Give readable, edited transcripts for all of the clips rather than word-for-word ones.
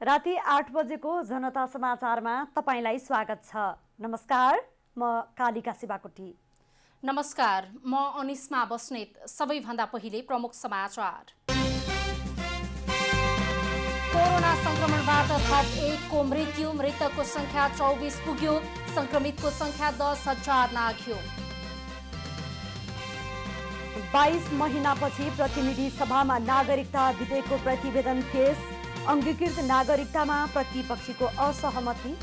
राति 8 बजेको जनता समाचारमा तपाईंलाई स्वागत छ। नमस्कार, म कालिका शिवाकोटी। नमस्कार, म अनिस्मा बस्नेत। सबैभन्दा पहिले प्रमुख समाचार। कोरोना संक्रमणबाट थप 1 को मृत्यु, मृतकको संख्या 24 पुग्यो, संक्रमितको संख्या 10,000 नाघ्यो। 22 महिनापछि प्रतिनिधि सभामा नागरिकता विधेयकको प्रतिवेदन पेश, अंगीकृत नागरिकतामा प्रतिपक्षीको असहमति।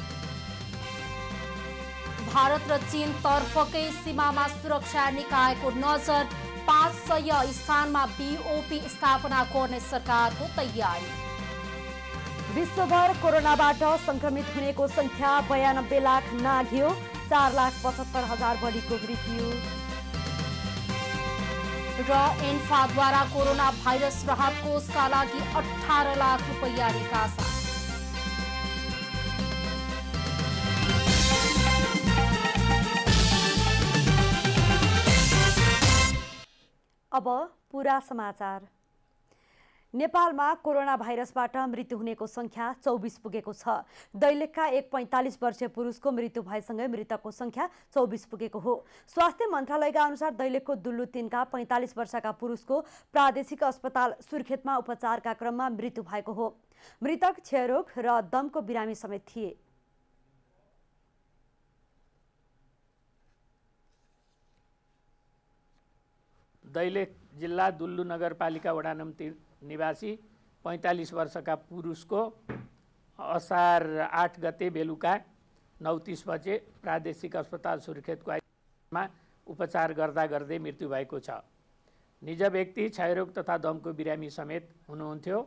भारत र चीन तर्फकै सीमामा सुरक्षा निकायको नजर, 500 स्थानमा बीओपी स्थापना गर्ने सरकारको तयारी। विश्वभर कोरोनाबाट संक्रमित हुनेको संख्या 92 लाख नाघ्यो, 4,75,000 बढीको मृत्यु। र एन्फाद्वारा कोरोना भाइरस राहत कोषका लागि 18 लाख रुपैयाँ निकासा। अब पूरा समाचार। नेपालमा कोरोना भाइरसबाट मृत्यु हुनेको संख्या 24 पुगेको छ। दैलेखका एक 45 वर्षीय पुरुषको मृत्यु भएसँगै मृतकको संख्या 24 पुगेको हो। स्वास्थ्य मन्त्रालयका अनुसार दैलेखको दुल्लु 3 का 45 वर्षका पुरुषको प्रादेशिक अस्पताल सुर्खेतमा उपचारका क्रममा मृत्यु भएको हो। मृतक क्षयरोग र दमको बिरामी समेत थिए। दैलेख जिल्ला दुल्लु नगरपालिका वडा नम्बर 3 निवासी 45 वर्षका पुरुषको असार 8 गते बेलुका 9:30 बजे प्रादेशिक अस्पताल सुर्खेतको आइसियुमा उपचार गर्दा गर्दै मृत्यु भएको छ। निज व्यक्ति क्षयरोग तथा दमको बिरामी समेत हुनुहुन्थ्यो।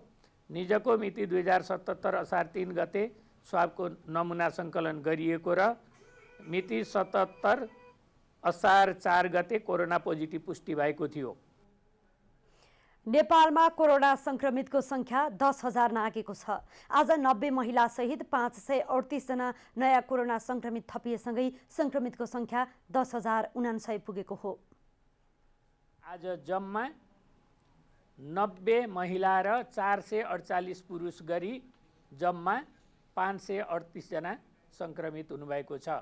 निजको मिति 2077 असार 3 गते स्वाबको नमुना सङ्कलन गरिएको र मिति 77 असार 4 गते कोरोना पोजिटिभ पुष्टि भएको थियो। नेपालमा कोरोना संक्रमितको संख्या 10,000 नागेको छ। आज 90 महिला सहित 538 जना नयाँ कोरोना संक्रमित थपिएसँगै संक्रमितको संख्या 10,059 पुगेको हो। आज जम्मा 90 महिला र 448 पुरुष गरी जम्मा 538 जना संक्रमित हुनुभएको छ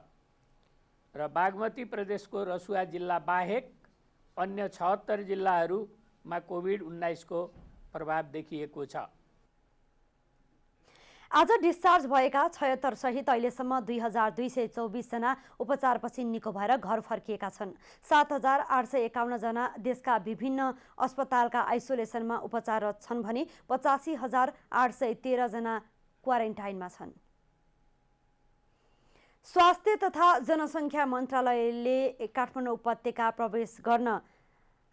र बागमती प्रदेशको रसुवा जिल्ला बाहेक अन्य 76 जिल्लाहरूमा कोभिड-19 को प्रभाव देखिएको छ। आज डिस्चार्ज भएका 76 सहित अहिलेसम्म 2,224 जना उपचारपछि निको भएर घर फर्किएका छन्। 7,851 जना देशका विभिन्न अस्पतालका आइसोलेसनमा उपचाररत छन् भने 85,813 जना क्वारेन्टाइनमा छन्। स्वास्थ्य तथा जनसङ्ख्या मन्त्रालयले काठमाडौँ उपत्यका प्रवेश गर्न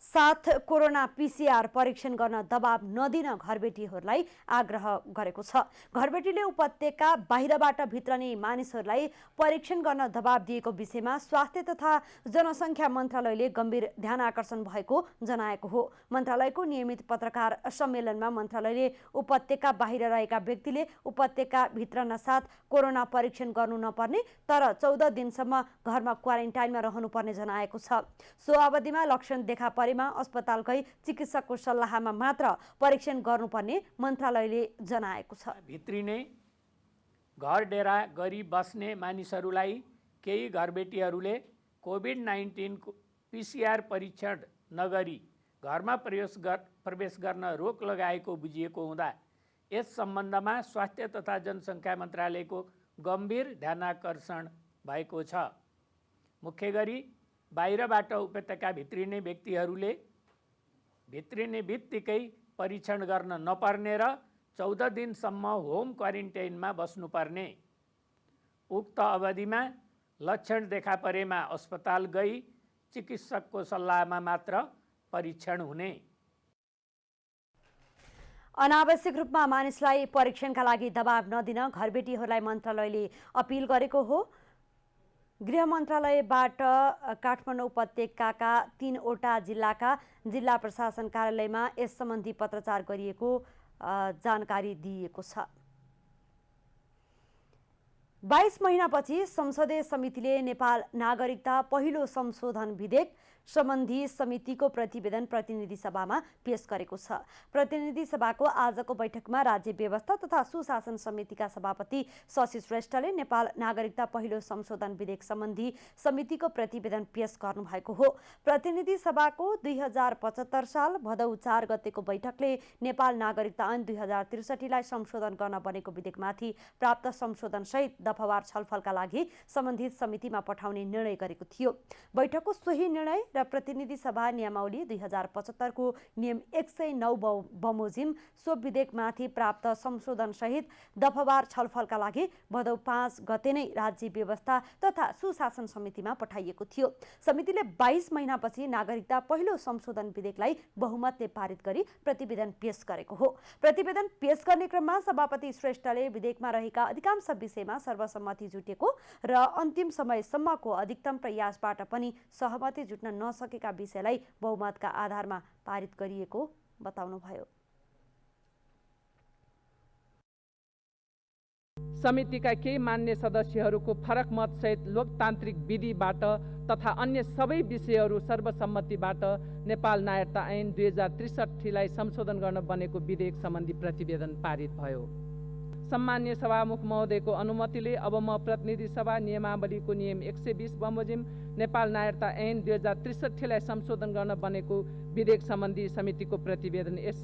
साथ कोरोना पीसीआर परीक्षण गर्न दबाब नदिन घरबेटीहरूलाई आग्रह गरेको छ। घरबेटीले उपत्यका बाहिरबाट भित्रने मानिसहरूलाई परीक्षण गर्न दबाब दिएको विषयमा स्वास्थ्य तथा जनसङ्ख्या मन्त्रालयले गम्भीर ध्यान आकर्षण भएको जनाएको हो। मन्त्रालयको नियमित पत्रकार सम्मेलनमा मन्त्रालयले उपत्यका बाहिर रहेका व्यक्तिले उपत्यका भित्रन साथ कोरोना परीक्षण गर्नु नपर्ने तर 14 दिनसम्म घरमा क्वारेन्टाइनमा रहनुपर्ने जनाएको छ। सो अवधिमा लक्षण देखा अस्पतालकै चिकित्सकको सल्लाहमा मात्र परीक्षण गर्नुपर्ने मन्त्रालयले जनाएको छ। भित्रिने घर डेरा गरी बस्ने मानिसहरूलाई केही घरबेटीहरूले कोभिड-19 पीसीआर परीक्षण नगरी घरमा प्रवेश गर्न रोक लगाएको बुझिएको हुँदा यस सम्बन्धमा स्वास्थ्य तथा जनसङ्ख्या मन्त्रालयको गम्भीर ध्यानाकर्षण भएको छ। मुख्य गरी बाहिरबाट उपत्यका भित्रिने व्यक्तिहरूले भित्रिने बित्तिकै परीक्षण गर्न नपर्ने र 14 दिनसम्म होम क्वारेन्टाइनमा बस्नुपर्ने। उक्त अवधिमा लक्षण देखा परेमा अस्पताल गई चिकित्सकको सल्लाहमा मात्र परीक्षण हुने। अनावश्यक रूपमा मानिसलाई परीक्षणका लागि दबाब नदिन घरबेटीहरूलाई मन्त्रालयले अपिल गरेको हो। गृह मन्त्रालयबाट काठमाडौँ उपत्यकाका 3वटा जिल्लाका जिल्ला प्रशासन कार्यालयमा यस सम्बन्धी पत्रचार गरिएको जानकारी दिइएको छ। 22 महिनापछि संसदीय समितिले नेपाल नागरिकता पहिलो संशोधन विधेयक सम्बन्धी समितिको प्रतिवेदन प्रतिनिधि सभामा पेश गरेको छ। प्रतिनिधि सभाको आजको बैठकमा राज्य व्यवस्था तथा सुशासन समितिका सभापति शशि श्रेष्ठले नेपाल नागरिकता पहिलो संशोधन विधेयक सम्बन्धी समितिको प्रतिवेदन पेश गर्नुभएको हो। प्रतिनिधि सभाको 2075 साल भदौ 4 गतेको बैठकले नेपाल नागरिकता ऐन 2063लाई संशोधन गर्न बनेको विधेयकमाथि प्राप्त संशोधन सहित दफावार छलफलका लागि सम्बन्धित समितिमा पठाउने निर्णय गरेको थियो। बैठकको सोही निर्णय र प्रतिनिधि सभा नियमावली 2075 को नियम 109 बमोजिम सो विधेयकमाथि प्राप्त संशोधन सहित दफावार छलफलका लागि भदौ 5 गते नै राज्य व्यवस्था तथा सुशासन समितिमा पठाइएको थियो। समितिले 22 महिनापछि नागरिकता पहिलो संशोधन विधेयकलाई बहुमतले पारित गरी प्रतिवेदन पेश गरेको हो। प्रतिवेदन पेश गर्ने क्रममा सभापति श्रेष्ठले विधेयकमा रहेका अधिकांश विषयमा सर्वसम्मति जुटेको र अन्तिम समयसम्मको अधिकतम प्रयासबाट पनि सहमति जुट्न नसकेका विषयलाई बहुमतका आधारमा पारित गरिएको बताउनुभयो। समितिका केही मान्य सदस्यहरूको फरक मतसहित लोकतान्त्रिक विधिबाट तथा अन्य सबै विषयहरू सर्वसम्मतिबाट नेपाल नागरिकता ऐन 2063लाई संशोधन गर्न बनेको विधेयक सम्बन्धी प्रतिवेदन पारित भयो। सम्मान्य सभामुख महोदयको अनुमतिले अब म प्रतिनिधि सभा नियमावलीको नियम 120 बमोजिम नेपाल नागरिकता ऐन 2063लाई संशोधन गर्न बनेको विधेयक सम्बन्धी समितिको प्रतिवेदन यस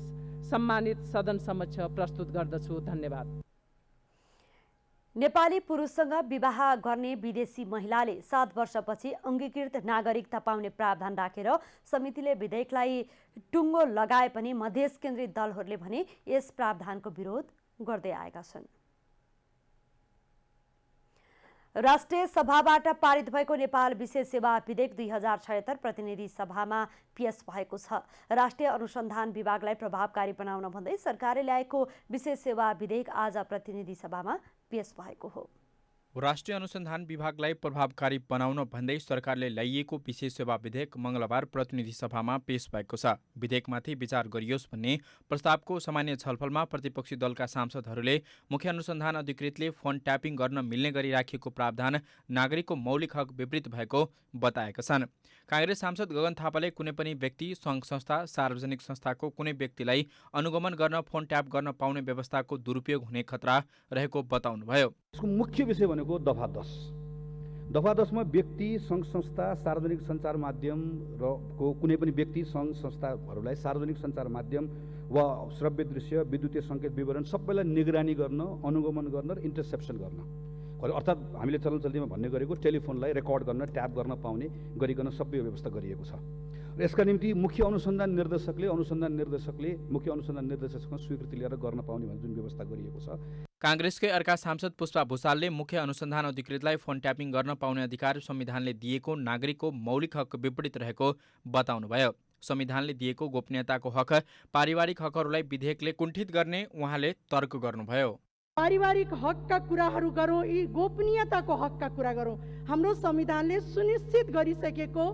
सम्मानित सदन समक्ष प्रस्तुत गर्दछु। धन्यवाद। नेपाली पुरुषसँग विवाह गर्ने विदेशी महिलाले 7 वर्षपछि अङ्गीकृत नागरिकता पाउने प्रावधान राखेर समितिले विधेयकलाई टुङ्गो लगाए पनि मधेस केन्द्रित दलहरूले भने यस प्रावधानको विरोध गर्दै आएका छन्। राष्ट्रिय सभाबाट पारित भएको नेपाल विशेष सेवा विधेयक 2076 प्रतिनिधि सभामा पेश भएको छ। राष्ट्रिय अनुसन्धान विभागलाई प्रभावकारी बनाउन भन्दै सरकारले ल्याएको विशेष सेवा विधेयक आज प्रतिनिधि सभामा पेश भएको हो। राष्ट्रिय अनुसन्धान विभागलाई प्रभावकारी बनाउन भन्दै सरकारले ल्याइएको विशेष सेवा विधेयक मङ्गलबार प्रतिनिधि सभामा पेश भएको छ। विधेयकमाथि विचार गरियोस् भन्ने प्रस्तावको सामान्य छलफलमा प्रतिपक्षी दलका सांसदहरूले मुख्य अनुसन्धान अधिकृतले फोन ट्यापिङ गर्न मिल्ने गरी राखिएको प्रावधान नागरिकको मौलिक हक विपरीत भएको बताएका छन्। काङ्ग्रेस सांसद गगन थापाले कुनै पनि व्यक्ति सङ्घ संस्था सार्वजनिक संस्थाको कुनै व्यक्तिलाई अनुगमन गर्न फोन ट्याप गर्न पाउने व्यवस्थाको दुरुपयोग हुने खतरा रहेको बताउनुभयो। यसको मुख्य विषय भनेको दफा 10। दफा 10 मा व्यक्ति सङ्घ संस्था सार्वजनिक सञ्चार माध्यम र को कुनै पनि व्यक्ति सङ्घ संस्थाहरूलाई सार्वजनिक सञ्चार माध्यम वा श्रव्य दृश्य विद्युतीय सङ्केत विवरण सबैलाई निगरानी गर्न अनुगमन गर्न र इन्टरसेप्सन गर्न अर्थात् हामीले चलनचल्तीमा भन्ने गरेको टेलिफोनलाई रेकर्ड गर्न ट्याप गर्न पाउने गरिकन सबै व्यवस्था गरिएको छ। र यसका निम्ति मुख्य अनुसन्धान निर्देशकले मुख्य अनुसन्धान निर्देशकसँग स्वीकृति लिएर गर्न पाउने भन्ने जुन व्यवस्था गरिएको छ। काङ्ग्रेसकै अर्का सांसद पुष्पा भुसालले मुख्य अनुसन्धान अधिकृतलाई फोन ट्यापिङ गर्न पाउने अधिकार संविधानले दिएको नागरिकको मौलिक हक विपरीत रहेको बताउनुभयो। संविधानले दिएको गोपनीयताको हक पारिवारिक हकहरूलाई विधेयकले कुण्ठित गर्ने उहाँले तर्क गर्नुभयो। पारिवारिक हकका कुराहरू गरौँ, यी गोपनीयताको हकका कुरा गरौँ। हाम्रो संविधानले सुनिश्चित गरिसकेको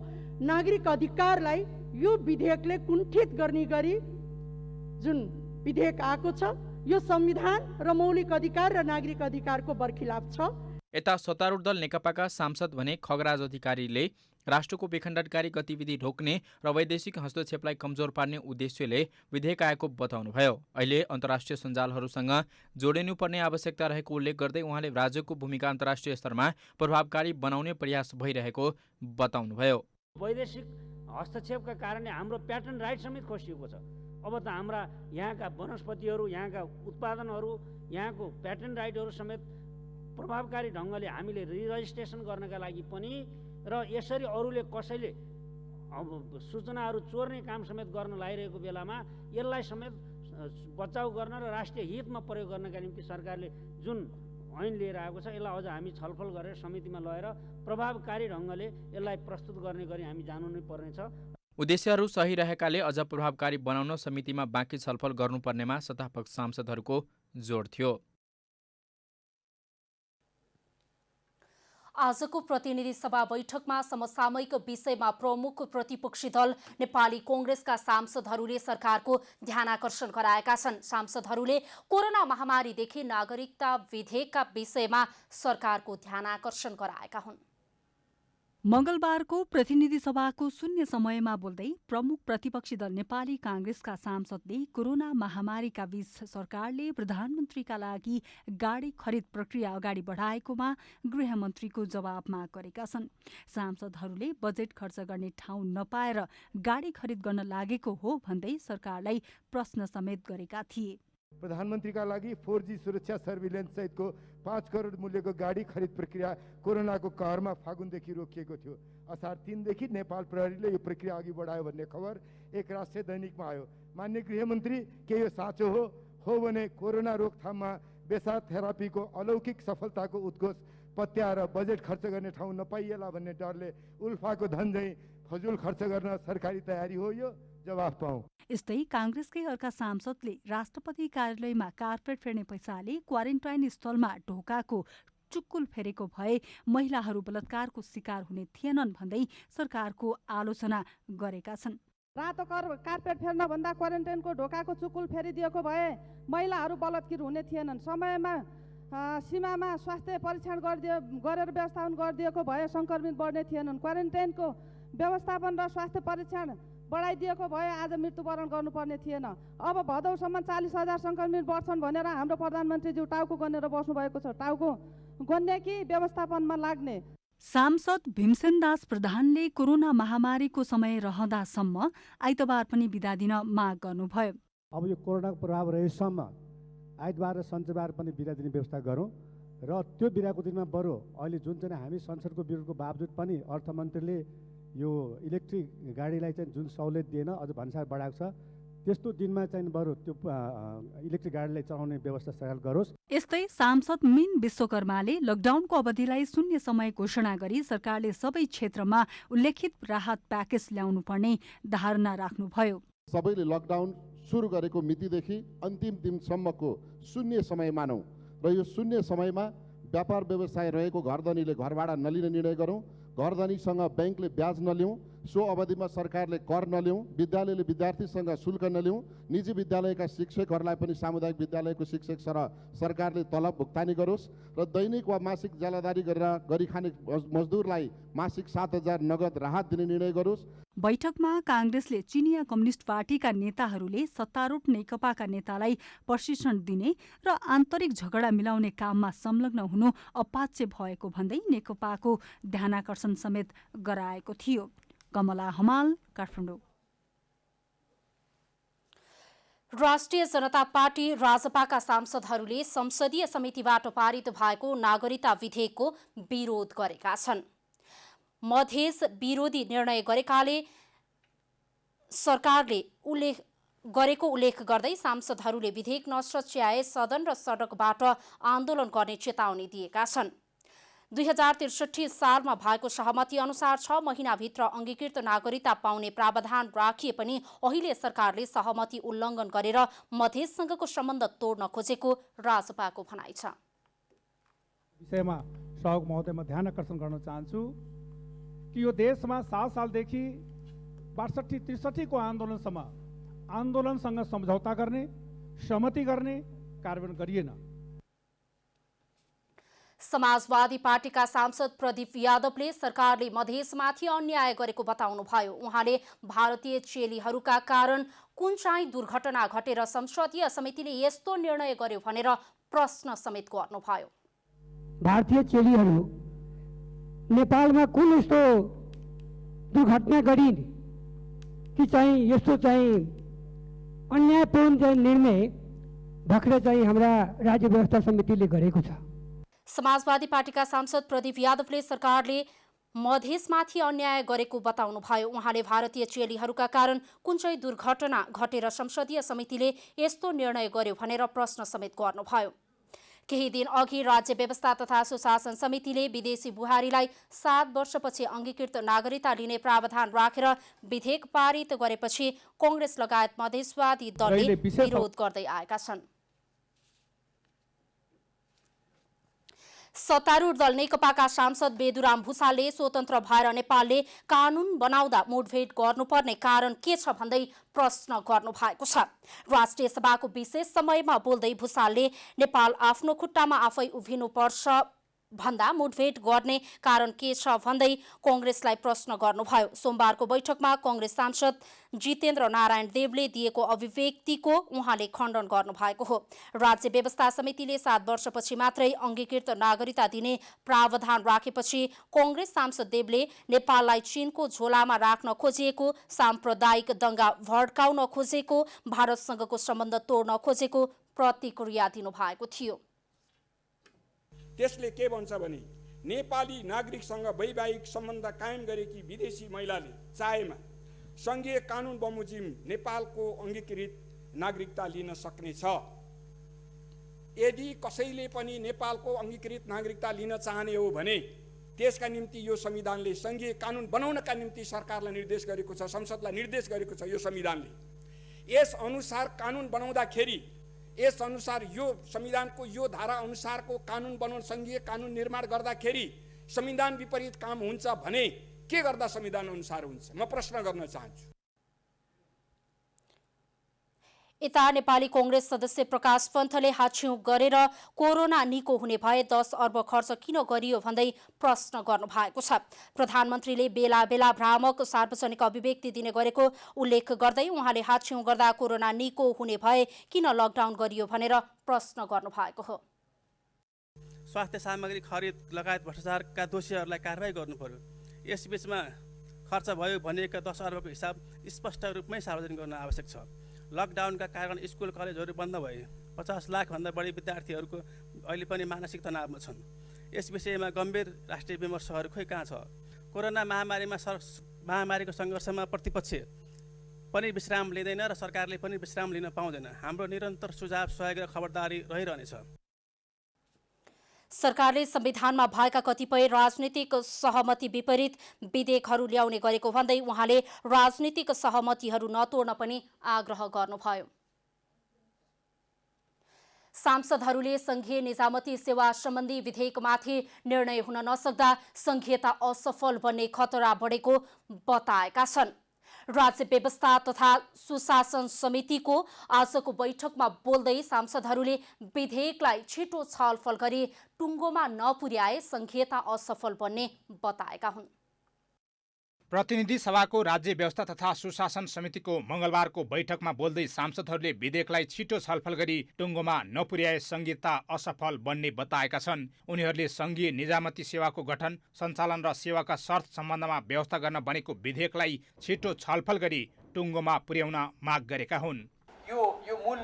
नागरिक अधिकारलाई यो विधेयकले कुण्ठित गर्ने गरी जुन विधेयक आएको छ यो संविधान र मौलिक अधिकार र नागरिक अधिकारको बर्खिलाफ छ। यता सत्तारूढ दल नेकपाका सांसद भने खगराज अधिकारीले राष्ट्रको विखण्डनकारी गतिविधि रोक्ने र वैदेशिक हस्तक्षेपलाई कमजोर पार्ने उद्देश्यले विधेयक आएको बताउनुभयो। अहिले अन्तर्राष्ट्रिय सञ्जालहरूसँग जोडिनुपर्ने आवश्यकता रहेको उल्लेख गर्दै उहाँले राज्यको भूमिका अन्तर्राष्ट्रिय स्तरमा प्रभावकारी बनाउने प्रयास भइरहेको बताउनुभयो। वैदेशिक हस्तक्षेपका कारणले हाम्रो प्याटर्न राइट समेत खोसिएको छ। अब त हाम्रा यहाँका वनस्पतिहरू, यहाँका उत्पादनहरू, यहाँको प्याटर्न राइटहरू समेत प्रभावकारी ढङ्गले हामीले रिरजिस्ट्रेसन गर्नका लागि पनि र यसरी अरूले कसैले सूचनाहरू चोर्ने काम समेत गर्न लागिरहेको बेलामा यसलाई समेत बचाउ गर्न र राष्ट्रिय हितमा प्रयोग गर्नका निम्ति सरकारले जुन ऐन लिएर आएको छ यसलाई अझ हामी छलफल गरेर समितिमा लगेर प्रभावकारी ढङ्गले यसलाई प्रस्तुत गर्ने गरी हामी जानु नै पर्नेछ। उद्देश्यहरू सही रहेकाले अझ प्रभावकारी बनाउन समितिमा बाँकी छलफल गर्नुपर्नेमा सत्तापक्ष सांसदहरूको जोड थियो। आजको प्रतिनिधि सभा बैठकमा समसामयिक विषयमा प्रमुख प्रतिपक्षी दल नेपाली कांग्रेसका सांसदहरूले सरकारको ध्यानाकर्षण गराएका छन्। सांसदहरूले कोरोना महामारीदेखि नागरिकता विधेयकका विषयमा सरकारको ध्यानाकर्षण गराएका हुन्। मंगलबारको प्रतिनिधि सभाको शून्य समयमा बोल्दै प्रमुख प्रतिपक्षी दल नेपाली कांग्रेसका सांसदले कोरोना महामारीका बीच सरकारले प्रधानमन्त्रीका लागि गाडी खरिद प्रक्रिया अगाडि बढाएकोमा गृहमन्त्रीको जवाब माग गरेका छन्। सांसदहरूले बजेट खर्च गर्ने ठाउँ नपाएर गाडी खरिद गर्न लागेको हो भन्दै सरकारलाई प्रश्न समेत गरेका थिए। प्रधानमन्त्रीका लागि 4G सुरक्षा सर्भिलेन्स सहितको 5 करोड मूल्यको गाडी खरिद प्रक्रिया कोरोनाको कहरमा फागुनदेखि रोकिएको थियो। असार 3 देखि नेपाल प्रहरीले यो प्रक्रिया अघि बढायो भन्ने खबर एक राष्ट्रिय दैनिकमा आयो। माननीय गृहमन्त्री, के यो साँचो हो भने कोरोना रोकथाममा बेसा थेरापीको अलौकिक सफलताको उद्घोष पत्याएर बजेट खर्च गर्ने ठाउँ नपाइएला भन्ने डरले उल्फाको धन झैँ फजुल खर्च गर्न सरकारी तयारी हो? यो जवाफ पाऊ। यस्तै कांग्रेसकै अर्का सांसदले राष्ट्रपति कार्यालयमा कार्पेट फेर्ने पैसाले क्वारेन्टाइन स्थलमा ढोकाको चुक्कुल फेरेको भए महिलाहरू बलात्कारको शिकार हुने थिएनन् भन्दै सरकारको आलोचना गरेका छन्। रातो कार्पेट फेर्न भन्दा क्वारेन्टाइनको ढोकाको चुकुल फेरिदिएको भए महिलाहरू बलात्कार हुने थिएनन्। समयमा सीमामा स्वास्थ्य परीक्षण गरेर व्यवस्थापन गरिदिएको भए सङ्क्रमित बढ्ने थिएनन्। क्वारेन्टाइनको व्यवस्थापन र स्वास्थ्य परीक्षण बढाइदिएको भए आज मृत्युवरण गर्नुपर्ने थिएन। अब भदौसम्म 40,000 सङ्क्रमित बढ्छन् भनेर हाम्रो प्रधानमन्त्रीज्यू टाउको गनेर बस्नुभएको छ। टाउको गन्ने कि व्यवस्थापनमा लाग्ने? सांसद भीमसेनदास प्रधानले कोरोना महामारीको समय रहँदासम्म आइतबार पनि बिदा दिन माग गर्नुभयो। अब यो कोरोनाको प्रभाव रहेसम्म आइतबार र शनिबार पनि बिदा दिने व्यवस्था गरौँ र त्यो बिदाको दिनमा बरु अहिले जुन चाहिँ हामी संसदको विरोधको बावजुद पनि अर्थमन्त्रीले यो इलेक्ट्रिक गाडीलाई चाहिँ जुन सहुलियत दिएन अझ भन्सार बढाएको छ त्यस्तो दिनमा चाहिँ बरु त्यो इलेक्ट्रिक गाडीलाई चलाउने व्यवस्था सरकार गरोस्। यस्तै सांसद मीन विश्वकर्माले लकडाउनको अवधिलाई शून्य समय घोषणा गरी सरकारले सबै क्षेत्रमा उल्लेखित राहत प्याकेज ल्याउनु पर्ने धारणा राख्नुभयो। सबैले लकडाउन सुरु गरेको मितिदेखि अन्तिम दिनसम्मको शून्य समय मानौँ र यो शून्य समयमा व्यापार व्यवसाय रहेको घरधनीले घर भाडा नलिने निर्णय गरौँ। घरधनीसँग ब्याङ्कले ब्याज नलिउँ। सो अवधिमा सरकारले कर नलिउँ। विद्यालयले विद्यार्थीसँग शुल्क नलिउँ। निजी विद्यालयका शिक्षकहरूलाई पनि सामुदायिक विद्यालयको शिक्षक सरकारले तलब भुक्तानी गरोस् र दैनिक वा मासिक ज्यालादारी गरेर गरी खाने मजदुरलाई मासिक 7,000 नगद राहत दिने निर्णय गरोस्। बैठकमा कांग्रेसले चिनिया कम्युनिस्ट पार्टीका नेताहरूले सत्तारूढ नेकपाका नेतालाई प्रशिक्षण दिने र आन्तरिक झगडा मिलाउने काममा संलग्न हुनु अपाच्य भएको भन्दै नेकपाको ध्यानाकर्षण समेत गराएको थियो। कमला हमाल, काठमाडौँ। राष्ट्रिय जनता पार्टी राजपाका सांसदहरूले संसदीय समितिबाट पारित भएको नागरिकता विधेयकको विरोध गरेका छन्। मधेस विरोधी निर्णय गरेकाले सरकारले उल्लेख गर्दै सांसदहरूले विधेयक नसच्याए सदन र सडकबाट आन्दोलन गर्ने चेतावनी दिएका छन्। 2063 सालमा भएको सहमति अनुसार 6 महिनाभित्र अङ्गीकृत नागरिकता पाउने प्रावधान राखिए पनि अहिले सरकारले सहमति उल्लङ्घन गरेर मधेससँगको सम्बन्ध तोड्न खोजेको राजपाको भनाइ छ। विषयमा सहयोग महोदयमा ध्यान आकर्षण गर्न चाहन्छु कि यो देशमा 7 सालदेखि 62-63 को आन्दोलनसम्म आन्दोलनसँग सम्झौता गर्ने, सहमति गर्ने कार्यान्वयन गरिएन। समाजवादी पार्टीका सांसद प्रदीप यादवले सरकारले मधेसमाथि अन्याय गरेको बताउनुभयो। उहाँले भारतीय चेलीहरूका कारण कुन चाहिँ दुर्घटना घटेर संसदीय समितिले यस्तो निर्णय गर्यो भनेर प्रश्न समेत गर्नुभयो। भारतीय चेलीहरू नेपालमा कुन यस्तो दुर्घटना गरिन् कि चाहिँ यस्तो चाहिँ अन्यायपूर्ण चाहिँ निर्णय भर्खरै चाहिँ हाम्रा राज्य व्यवस्था समितिले गरेको छ। समाजवादी पार्टीका सांसद प्रदीप यादवले सरकारले मधेसमाथि अन्याय गरेको बताउनुभयो। उहाँले भारतीय चेलीहरूका कारण कुन चाहिँ दुर्घटना घटेर संसदीय समितिले यस्तो निर्णय गर्यो भनेर प्रश्न समेत गर्नुभयो। केही दिन अघि राज्य व्यवस्था तथा सुशासन समितिले विदेशी बुहारीलाई 7 वर्षपछि अङ्गीकृत नागरिकता लिने प्रावधान राखेर विधेयक पारित गरेपछि कांग्रेस लगायत मधेसवादी दलले विरोध गर्दै आएका छन्। सत्तारूढ दल नेकपाका सांसद बेदुराम भुसालले स्वतन्त्र भएर नेपालले कानुन बनाउँदा मुठभेड गर्नुपर्ने कारण के छ भन्दै प्रश्न गर्नु भएको छ। राष्ट्रिय सभाको विशेष समयमा बोल्दै भुसालले नेपाल आफ्नो खुट्टामा आफै उभिनुपर्छ भन्दा मुठभेड गर्ने कारण के छ भन्दै कांग्रेसलाई प्रश्न गर्नुभयो। सोमबारको बैठकमा कांग्रेस सांसद जितेन्द्र नारायण देवले दिएको अभिव्यक्तिको उहाँले खण्डन गर्नुभएको हो। राज्य व्यवस्था समितिले 7 वर्षपछि मात्रै अंगीकृत नागरिकता दिने प्रावधान राखेपछि कांग्रेस सांसद देवले नेपाललाई चीनको झोलामा राख्न खोजिएको, साम्प्रदायिक दंगा भड्काउन खोजेको, भारतसँगको सम्बन्ध तोड्न खोजेको प्रतिक्रिया दिनुभएको थियो। त्यसले के भन्छ भने नेपाली नागरिकसँग वैवाहिक सम्बन्ध कायम गरेकी विदेशी महिलाले चाहेमा संघीय कानुन बमोजिम नेपालको अंगीकृत नागरिकता लिन सक्नेछ। यदि कसैले पनि नेपालको अंगीकृत नागरिकता लिन चाहने हो भने त्यसका निम्ति यो संविधानले संघीय कानुन बनाउनका निम्ति सरकारलाई निर्देश गरेको छ, संसदलाई निर्देश गरेको छ। यो संविधानले यस अनुसार कानुन बनाउँदाखेरि, यस अनुसार यो संविधानको यो धारा अनुसारको कानुन बनाउन, संघीय कानुन निर्माण गर्दाखेरि संविधान विपरीत काम हुन्छ भने के गर्दा संविधान अनुसार हुन्छ? म प्रश्न गर्न चाहन्छु। यता नेपाली कांग्रेस सदस्य प्रकाश पन्थले हाच्छिउँ गरेर कोरोना निको हुने भए 10 अर्ब खर्च किन गरियो भन्दै प्रश्न गर्नु भएको छ। प्रधानमन्त्रीले बेला बेला भ्रामक सार्वजनिक अभिव्यक्ति दिने गरेको उल्लेख गर्दै उहाँले हाच्छिउँ गर्दा कोरोना निको हुने भए किन लकडाउन गरियो भनेर प्रश्न गर्नु भएको हो। स्वास्थ्य सामग्री खरिद लगायत भ्रष्टाचारका दोषीहरूलाई कारबाही गर्नु पर्यो। यसबीचमा खर्च भयो भनेका 10 अर्बको हिसाब स्पष्ट रूपमै सार्वजनिक गर्न आवश्यक छ। लकडाउनका कारण स्कुल कलेजहरू बन्द भए, 50 लाखभन्दा बढी विद्यार्थीहरूको अहिले पनि मानसिक तनावमा छन्। यस विषयमा गम्भीर राष्ट्रिय विमर्शहरू खोइ कहाँ छ? कोरोना महामारीको सङ्घर्षमा प्रतिपक्ष पनि विश्राम लिँदैन र सरकारले पनि विश्राम लिन पाउँदैन। हाम्रो निरन्तर सुझाव, सहयोग र खबरदारी रहिरहनेछ। सरकारले संविधानमा भएका कतिपय राजनीतिक सहमति विपरीत विधेयकहरू ल्याउने गरेको भन्दै उहाँले राजनीतिक सहमतिहरू नतोड्न पनि आग्रह गर्नुभयो। सांसदहरूले संघीय निजामती सेवा सम्बन्धी विधेयकमाथि निर्णय हुन नसक्दा संघीयता असफल बन्ने खतरा बढेको बताएका छन्। राज्य व्यवस्था तथा सुशासन समितिको आजको बैठकमा बोल्दै सांसदहरूले विधेयकलाई छिटो छलफल गरी टुङ्गोमा नपुर्याए संघीयता असफल बन्ने बताएका हुन्। प्रतिनिधि सभाको राज्य व्यवस्था तथा सुशासन समितिको मंगलबारको बैठकमा बोल्दै सांसदहरूले विधेयकलाई छिटो छलफल गरी टुङ्गोमा नपुर्याए संघीयता असफल बन्ने बताएका छन्। उनीहरूले संघीय निजामती सेवाको गठन, सञ्चालन र सेवाका शर्त सम्बन्धमा व्यवस्था गर्न बनेको विधेयकलाई छिटो छलफल गरी टुङ्गोमा पुर्याउन माग गरेका हुन्। यो मूल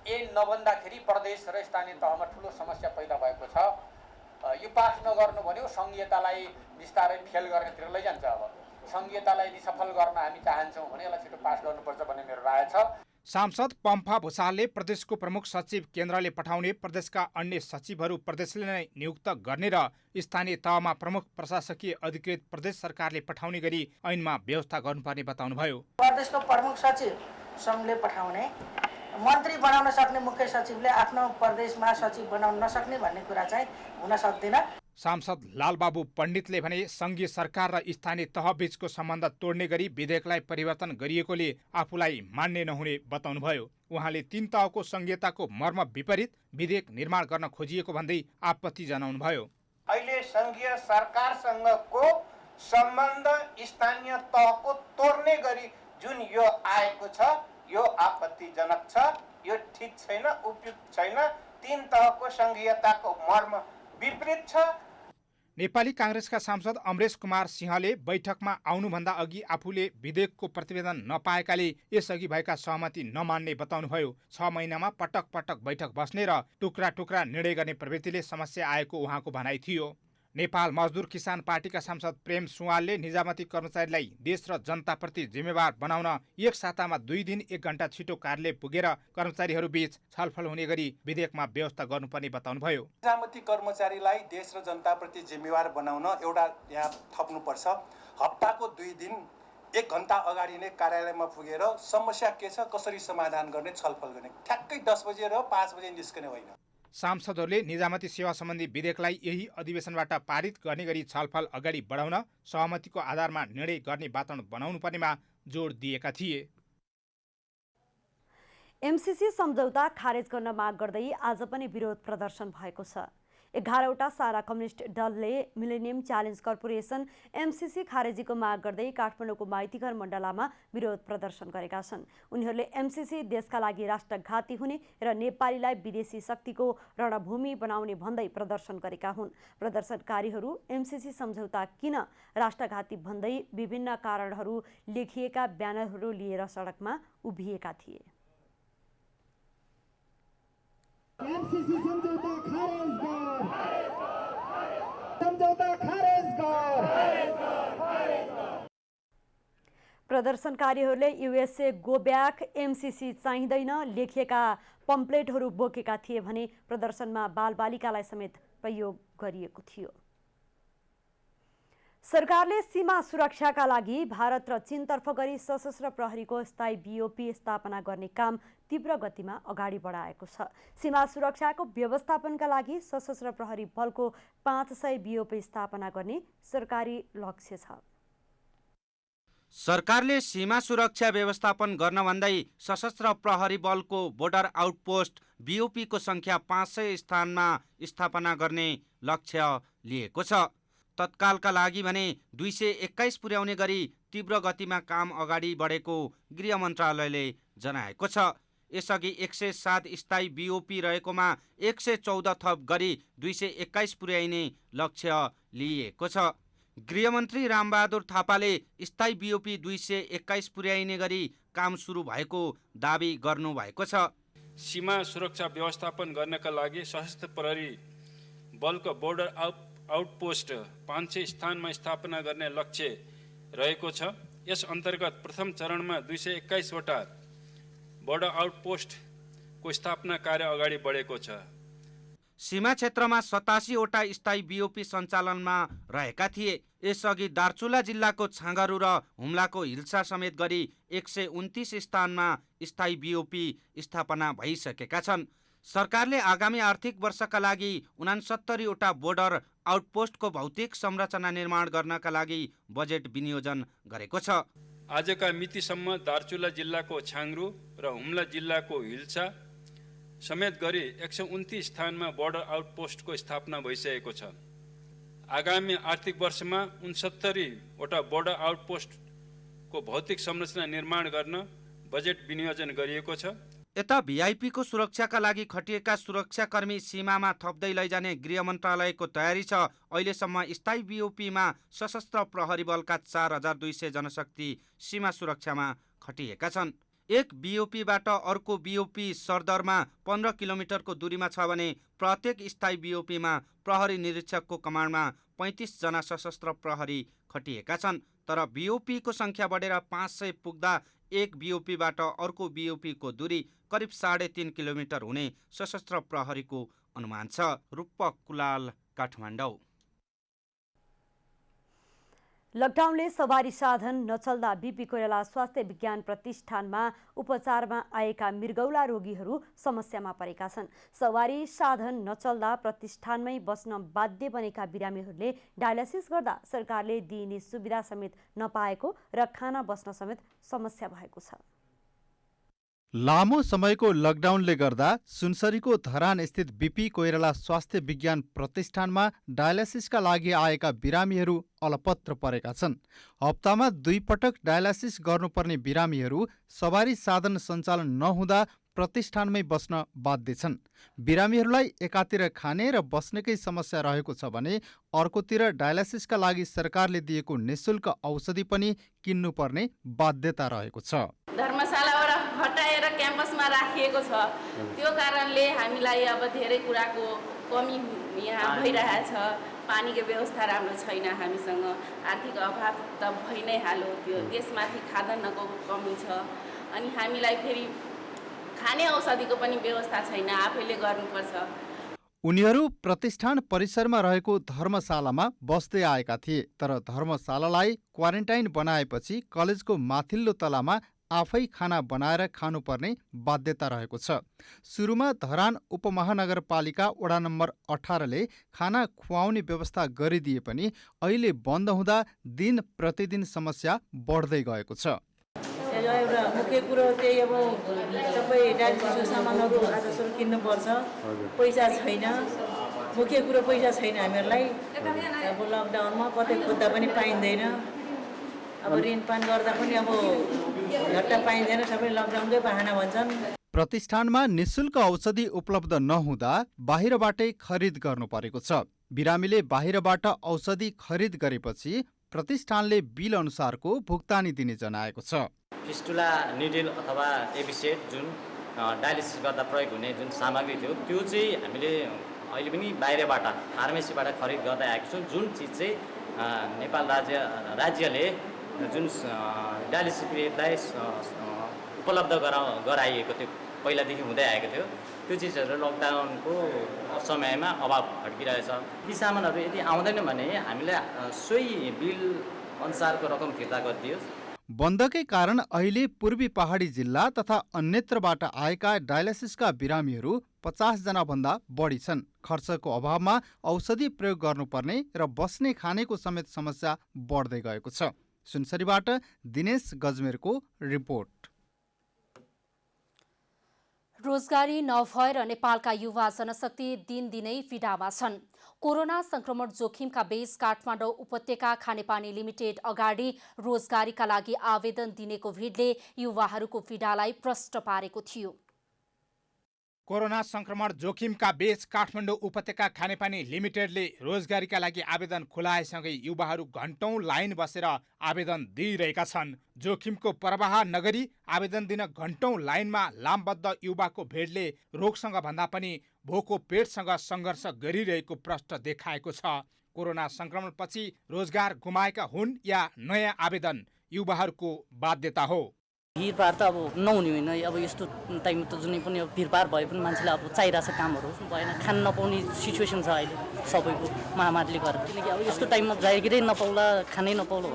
ऐन नबन्दाखेरि प्रदेश र स्थानीय तहमा ठुलो समस्या पैदा भएको छ। यो पास नगर्नु भन्यो संघीयतालाई बिस्तारै फेल गर्नेतिर लैजान्छ। अब संघीयतालाई यदि सफल गर्न हामी चाहन्छौँ भने यसलाई छिटो पास गर्नुपर्छ भन्ने मेरो राय छ। सांसद पम्फा भुसालले प्रदेशको प्रमुख सचिव केन्द्रले पठाउने, प्रदेशका अन्य सचिवहरू प्रदेशले नै नियुक्त गर्ने र स्थानीय तहमा प्रमुख प्रशासकीय अधिकृत प्रदेश सरकारले पठाउने गरी ऐनमा व्यवस्था गर्नुपर्ने बताउनुभयो। प्रदेशको प्रमुख सचिव सङ्घले पठाउने, मन्त्री बनाउन सक्ने मुख्य सचिवले आफ्नो प्रदेशमा सचिव बनाउन नसक्ने भन्ने कुरा चाहिँ हुन सक्दैन। सांसद लालबाबु पण्डितले भने संघीय सरकार र स्थानीय तह बीचको सम्बन्ध तोड्ने गरी विधेयकलाई परिवर्तन गरिएकोले आफूलाई मान्य नहुने बताउनुभयो। उहाँले 3 तहको संघीयताको मर्म विपरीत विधेयक निर्माण गर्न खोजिएको भन्दै आपत्ति जनाउनुभयो। अहिले संघीय सरकारसँगको सम्बन्ध स्थानीय तहको तोड्ने गरी जुन यो आएको छ, यो आपत्तिजनक छ। यो ठिक छैन, उपयुक्त छैन। 3 तहको संघीयताको मर्म विपरीत छ। नेपाली कांग्रेसका सांसद अमरेश कुमार सिंहले बैठकमा आउनुभन्दा अघि आफूले विधेयकको प्रतिवेदन नपाएकाले यसअघि भएका सहमति नमान्ने बताउनुभयो। 6 महिनामा पटक पटक बैठक बस्ने र टुक्रा टुक्रा निर्णय गर्ने प्रवृत्तिले समस्या आएको उहाँको भनाइ थियो। नेपाल मजदुर किसान पार्टीका सांसद प्रेम सुवालले निजामती कर्मचारीलाई देश र जनताप्रति जिम्मेवार बनाउन एक सातामा 2 दिन 1 घण्टा छिटो कार्यालय पुगेर कर्मचारीहरू बीच छलफल हुने गरी विधेयकमा व्यवस्था गर्नुपर्ने बताउनुभयो। निजामती कर्मचारीलाई देश र जनताप्रति जिम्मेवार बनाउन एउटा यहाँ थप्नुपर्छ। हप्ताको 2 दिन 1 घण्टा अगाडि नै कार्यालयमा पुगेर समस्या के छ, कसरी समाधान गर्ने छलफल गर्ने। ठ्याक्कै 10 बजे र 5 बजे निस्कने होइन। सांसदहरूले निजामती सेवा सम्बन्धी विधेयकलाई यही अधिवेशनबाट पारित गर्ने गरी छलफल अगाडि बढाउन सहमतिको आधारमा निर्णय गर्ने वातावरण बनाउनु पर्नेमा जोड दिएका थिए। एमसीसी सम्झौता खारेज गर्न माग गर्दै आज पनि विरोध प्रदर्शन भएको छ। 11वटा सारा कम्युनिस्ट दलले मिलेनियम च्यालेन्ज कर्पोरेसन एमसीसी खारेजीको माग गर्दै काठमाडौँको माइतीघर मण्डलामा विरोध प्रदर्शन गरेका छन्। उनीहरूले एमसीसी देशका लागि राष्ट्रघाती हुने र नेपालीलाई विदेशी शक्तिको रणभूमि बनाउने भन्दै प्रदर्शन गरेका हुन्। प्रदर्शनकारीहरू एमसीसी सम्झौता किन राष्ट्रघाती भन्दै विभिन्न कारणहरू लेखिएका ब्यानरहरू लिएर सडकमा उभिएका थिए। एमसीसी सम्झौता खारेज गर, सम्झौता खारेज गर। प्रदर्शनकारीहरूले यूएसए गो ब्याक, एमसीसी चाहिँदैन लेखिएका पम्पलेटहरू बोकेका थिए भने प्रदर्शनमा बालबालिकालाई समेत प्रयोग गरिएको थियो। सरकारले सीमा सुरक्षाका लागि भारत र चीनतर्फ गरी सशस्त्र प्रहरीको स्थायी बीओपी स्थापना गर्ने काम तीव्र गतिमा अगाडि बढाएको छ। सीमा सुरक्षाको व्यवस्थापनका लागि सशस्त्र प्रहरी बलको 500 बीओपी स्थापना गर्ने सरकारी लक्ष्य छ। सरकारले सीमा सुरक्षा व्यवस्थापन गर्न भन्दै सशस्त्र प्रहरी बलको बोर्डर आउटपोस्ट बीओपी को संख्या 500 स्थानमा स्थापना गर्ने लक्ष्य लिएको छ। तत्कालका लागि भने 221 पुर्याउने गरी तीव्र गतिमा काम अगाडि बढेको गृह मन्त्रालयले जनाएको छ। यसअघि 107 स्थायी बीओपी रहेकोमा 114 थप गरी 221 पुर्याइने लक्ष्य लिएको छ। गृहमन्त्री रामबहादुर थापाले स्थायी बीओपी 221 पुर्याइने गरी काम सुरु भएको दावी गर्नुभएको छ। सीमा सुरक्षा व्यवस्थापन गर्नका लागि सशस्त्र प्रहरी बलको बोर्डर आउटपोस्ट 500 स्थानमा स्थापना गर्ने लक्ष्य रहेको छ। यस अन्तर्गत प्रथम चरणमा 221 वटा बोर्डर आउटपोस्टको स्थापना कार्य अगाडि बढेको छ। सीमा क्षेत्रमा 87 वटा स्थायी बीओपी सञ्चालनमा रहेका थिए। यसअघि दार्चुला जिल्लाको छाँगारू र हुम्लाको हिल्सा समेत गरी 129 स्थानमा स्थायी बीओपी स्थापना भइसकेका छन्। सरकारले आगामी आर्थिक वर्षका लागि 69 वटा बोर्डर आउटपोस्टको भौतिक संरचना निर्माण गर्नका लागि बजेट विनियोजन गरेको छ। आजका मितिसम्म दार्चुला जिल्लाको छाङ्रू र हुम्ला जिल्लाको हिल्सा समेत गरी 129 स्थानमा बोर्डर आउटपोस्टको स्थापना भइसकेको छ। आगामी आर्थिक वर्षमा 69 वटा बोर्डर आउटपोस्टको भौतिक संरचना निर्माण गर्न बजेट विनियोजन गरिएको छ। यता भिआइपी को सुरक्षाका लागि खटिएका सुरक्षाकर्मी सीमामा थप्दै लैजाने गृह मन्त्रालयको तयारी छ। अहिलेसम्म स्थायी बीओपीमा सशस्त्र प्रहरी बलका 4200 जनशक्ति सीमा सुरक्षामा खटिएका छन्। एक बीओपीबाट अर्को बीओपी सरदरमा 15 किलोमिटरको दूरीमा छ भने प्रत्येक स्थायी बीओपीमा प्रहरी निरीक्षकको कमान्डमा 35 जना सशस्त्र प्रहरी खटिएका छन्। तर बीओपी को संख्या बढेर 500 पुग्दा एक बीओपीबाट अर्को बीओपी को दूरी करिब 3.5 किलोमिटर हुने सशस्त्र प्रहरीको अनुमान छ। रूपक कुलाल, काठमाडौँ। लकडाउनले सवारी साधन नचल्दा बीपी कोइराला स्वास्थ्य विज्ञान प्रतिष्ठानमा उपचारमा आएका मृगौला रोगीहरू समस्यामा परेका छन्। सवारी साधन नचल्दा प्रतिष्ठानमै बस्न बाध्य बनेका बिरामीहरूले डायलासिस गर्दा सरकारले दिइने सुविधा समेत नपाएको र खाना बस्न समेत समस्या भएको छ। लामो समयको लकडाउनले गर्दा सुनसरीको धरान स्थित बीपी कोइराला स्वास्थ्य विज्ञान प्रतिष्ठानमा डायलासिसका लागि आएका बिरामीहरू अलपत्र परेका छन्। हप्तामा 2 पटक डायलासिस गर्नुपर्ने बिरामीहरू सवारी साधन सञ्चालन नहुँदा प्रतिष्ठानमै बस्न बाध्य छन्। बिरामीहरूलाई एकातिर खाने र बस्नेकै समस्या रहेको छ भने अर्कोतिर डायलासिसका लागि सरकारले दिएको निःशुल्क औषधि पनि किन्नुपर्ने बाध्यता रहेको छ। धर्मशालाबाट हटाएर क्याम्पसमा राखिएको छ। त्यो कारणले हामीलाई अब धेरै कुराको कमी यहाँ भइरहेछ। पानीको व्यवस्था राम्रो छैन, हामीसँग आर्थिक अभाव त भइ नै हाल्यो। त्यो त्यसमाथि खाद्यान्नको कमी छ। अनि हामीलाई फेरि खाने औषधिको पनि व्यवस्था छैन, आफैले गर्नुपर्छ। उनीहरू प्रतिष्ठान परिसरमा रहेको धर्मशालामा बस्दै आएका थिए। तर धर्मशालालाई क्वारेन्टाइन बनाएपछि कलेजको माथिल्लो तलामा आफै खाना बनाएर खानुपर्ने बाध्यता रहेको छ। सुरुमा धरान उपमहानगरपालिका वडा नम्बर 18ले खाना खुवाउने व्यवस्था गरिदिए पनि अहिले बन्द हुँदा दिन प्रतिदिन समस्या बढ्दै गएको छ। एउटा मुख्य कुरो चाहिँ अब सबै डायलिसिसको सामानहरू आजसम्म किन्नुपर्छ, पैसा छैन। मुख्य कुरो पैसा छैन हामीहरूलाई। अब लकडाउनमा कतै खोज्दा पनि पाइँदैन, अब ऋणपान गर्दा पनि अब घट्टा पाइँदैन, सबै लकडाउनकै बहाना भन्छन्। प्रतिष्ठानमा निशुल्क औषधि उपलब्ध नहुँदा बाहिरबाटै खरिद गर्नु परेको छ। बिरामीले बाहिरबाट औषधि खरिद गरेपछि प्रतिष्ठानले बिल अनुसारको भुक्तानी दिने जनाएको छ। फिस्टुला निडल अथवा एबिसेट जुन डायलिसिस गर्दा प्रयोग हुने जुन सामग्री थियो त्यो चाहिँ हामीले अहिले पनि बाहिरबाट फार्मेसीबाट खरिद गर्दै आएको छौँ। जुन चिज चाहिँ नेपाल राज्यले जुन डायलिसिस पीडितलाई उपलब्ध गराइएको थियो, पहिलादेखि हुँदै आएको थियो, त्यो चिजहरू लकडाउनको समयमा अभाव खड्किरहेछ। ती सामानहरू यदि आउँदैन भने हामीलाई सोही बिल अनुसारको रकम फिर्ता गरिदियोस्। बन्दकै कारण अहिले पूर्वी पहाडी जिल्ला तथा अन्यत्रबाट आएका डायलिसिसका बिरामीहरू 50 जना भन्दा बढी छन्। खर्चको अभावमा औषधि प्रयोग गर्नुपर्ने र बस्ने खानेको समेत समस्या बढ्दै गएको छ। सुनसरीबाट दिनेश गजमेरको रिपोर्ट। रोजगारी नभएर नेपालका युवा जनशक्ति दिनदिनै पीडामा छन्। कोरोना संक्रमण जोखिमका बीच काठमाडौँ उपत्यका खानेपानी लिमिटेड अगाडि रोजगारीका लागि आवेदन दिनेको भिडले युवाहरूको पीडालाई प्रष्ट पारेको थियो। कोरोना संक्रमण जोखिमका बीच काठमाडौँ उपत्यका खानेपानी लिमिटेडले रोजगारीका लागि आवेदन खुलाएसँगै युवाहरू घण्टौं लाइन बसेर आवेदन दिइरहेका छन्। जोखिमको परवाह नगरी आवेदन दिन घण्टौं लाइनमा लामबद्ध युवाको भिडले रोगसँग भन्दा पनि भोको पेटसँग सङ्घर्ष गरिरहेको प्रष्ट देखाएको छ। कोरोना संक्रमणपछि रोजगार गुमाएका हुन् या नयाँ आवेदन युवाहरूको बाध्यता हो। भिडभाड त अब नहुने होइन। अब यस्तो टाइममा त जुनै पनि भिडभाड भए पनि मान्छेलाई अब चाहिरहेछ कामहरू भएन, खान नपाउने सिचुएसन छ अहिले सबैको महामारीले गर्दा। किनकि अब यस्तो टाइममा जागिरै नपाउला, खानै नपाउला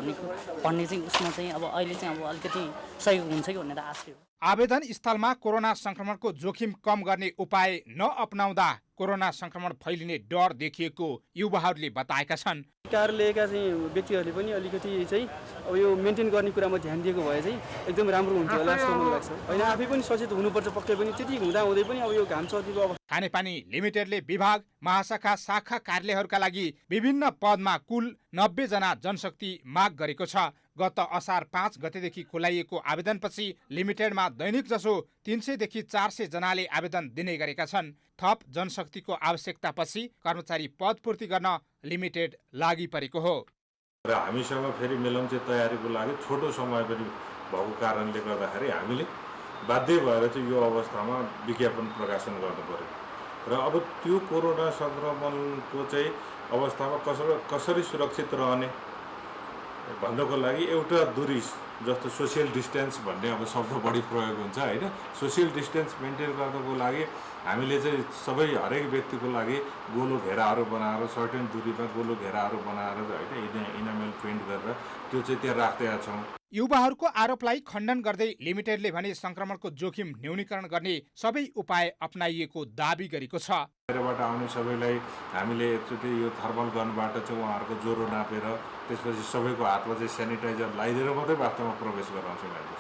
भन्ने चाहिँ उसमा चाहिँ अब अहिले चाहिँ अब अलिकति सहयोग हुन्छ कि भनेर आश थियो। आवेदन स्थलमा कोरोना संक्रमणको जोखिम कम गर्ने उपाय नअपनाउँदा कोरोना संक्रमण फैलिने डर देखिएको युवाहरूले बताएका छन्। कार लिएका चाहिँ व्यक्तिहरूले पनि अलिकति चाहिँ अब यो मेन्टेन गर्ने कुरामा ध्यान दिएको भए चाहिँ एकदम राम्रो हुन्थ्यो होला जस्तो मलाई लाग्छ। होइन आफै पनि सचेत हुनुपर्छ पक्कै पनि। त्यति हुँदै पनि अब यो घाम सर्दीको अवस्था। खानेपानी लिमिटेडले विभाग, महाशाखा, शाखा कार्यालयहरूका लागि विभिन्न पदमा कुल 90 जना जनशक्ति माग गरेको छ। गत असार 5 गतेदेखि खुलाइएको आवेदनपछि लिमिटेडमा दैनिक जसो 300 देखि 400 जनाले आवेदन दिने गरेका छन्। थप जनशक्तिको आवश्यकतापछि कर्मचारी पद पूर्ति गर्न लिमिटेड लागि परेको हो। र हामीसँग फेरि मेलम्ची तयारीको लागि छोटो समय पनि भएको कारणले गर्दाखेरि हामीले बाध्य भएर चाहिँ यो अवस्थामा विज्ञापन प्रकाशन गर्नु पर्यो। र अब त्यो कोरोना संक्रमणको चाहिँ अवस्थामा कसरी सुरक्षित रहने भन्नको लागि एउटा दूरी जस्तो सोसियल डिस्टेन्स भन्ने अब शब्द बढी प्रयोग हुन्छ होइन। सोसियल डिस्टेन्स मेन्टेन गर्नको लागि हामीले चाहिँ सबै हरेक व्यक्तिको लागि गोलो घेराहरू बनाएर सर्टेन दूरीमा गोलो घेराहरू बनाएर होइन इनामेल प्रिन्ट गरेर त्यो चाहिँ त्यहाँ राख्दैका छौँ। युवाहरूको आरोपलाई खण्डन गर्दै लिमिटेडले भने संक्रमणको जोखिम न्यूनीकरण गर्ने सबै उपाय अपनाइएको दाबी गरेको छ। बाहिरबाट आउने सबैलाई हामीले एकचोटि यो थर्मल गनबाट चाहिँ उहाँहरूको ज्वरो नापेर त्यसपछि सबैको हातमा चाहिँ सेनिटाइजर लगाइदिएर मात्रै वास्तवमा प्रवेश गराउँछौँ हामीले।